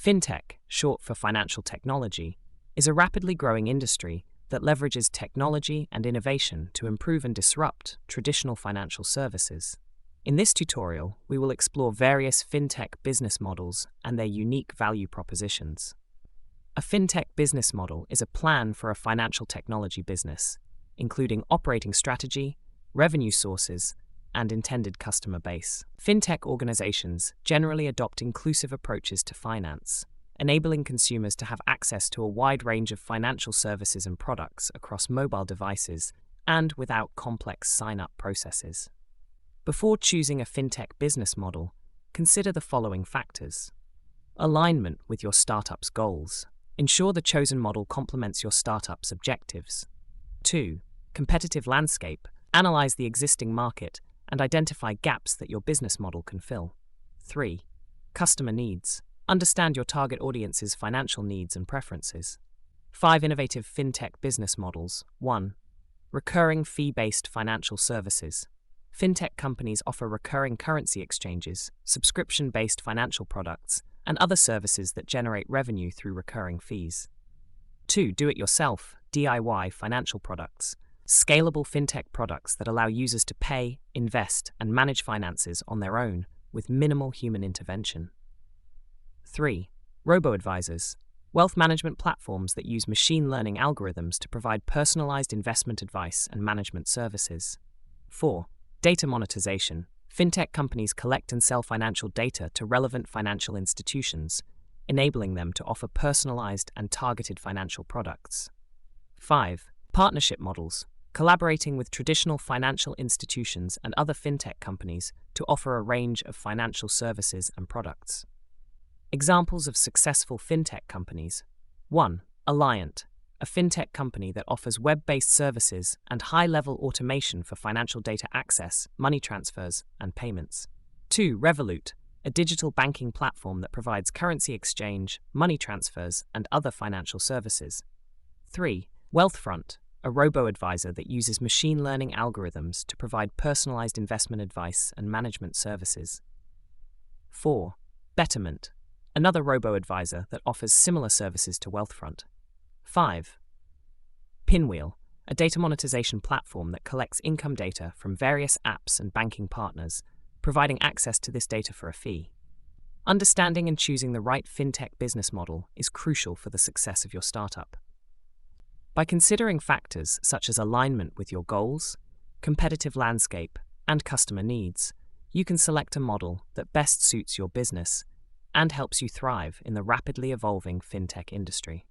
FinTech, short for financial technology, is a rapidly growing industry that leverages technology and innovation to improve and disrupt traditional financial services. In this tutorial, we will explore various FinTech business models and their unique value propositions. A FinTech business model is a plan for a financial technology business, including operating strategy, revenue sources, and intended customer base. FinTech organizations generally adopt inclusive approaches to finance, enabling consumers to have access to a wide range of financial services and products across mobile devices and without complex sign-up processes. Before choosing a FinTech business model, consider the following factors. Alignment with your startup's goals. Ensure the chosen model complements your startup's objectives. 2. Competitive landscape. Analyze the existing market and identify gaps that your business model can fill. 3. Customer needs. Understand your target audience's financial needs and preferences. 5. Innovative FinTech business models. 1. Recurring fee-based financial services. FinTech companies offer recurring currency exchanges, subscription-based financial products, and other services that generate revenue through recurring fees. 2. Do-it-yourself, DIY financial products. Scalable FinTech products that allow users to pay, invest, and manage finances on their own with minimal human intervention. 3. Robo-advisors. Wealth management platforms that use machine learning algorithms to provide personalized investment advice and management services. 4. Data monetization. FinTech companies collect and sell financial data to relevant financial institutions, enabling them to offer personalized and targeted financial products. 5. Partnership models. Collaborating with traditional financial institutions and other FinTech companies to offer a range of financial services and products. Examples of successful FinTech companies. 1. Alliant, a FinTech company that offers web-based services and high-level automation for financial data access, money transfers, and payments. 2. Revolut, a digital banking platform that provides currency exchange, money transfers, and other financial services. 3. Wealthfront, a robo-advisor that uses machine learning algorithms to provide personalized investment advice and management services. 4. Betterment, another robo-advisor that offers similar services to Wealthfront. 5. Pinwheel, a data monetization platform that collects income data from various apps and banking partners, providing access to this data for a fee. Understanding and choosing the right FinTech business model is crucial for the success of your startup. By considering factors such as alignment with your goals, competitive landscape, and customer needs, you can select a model that best suits your business and helps you thrive in the rapidly evolving FinTech industry.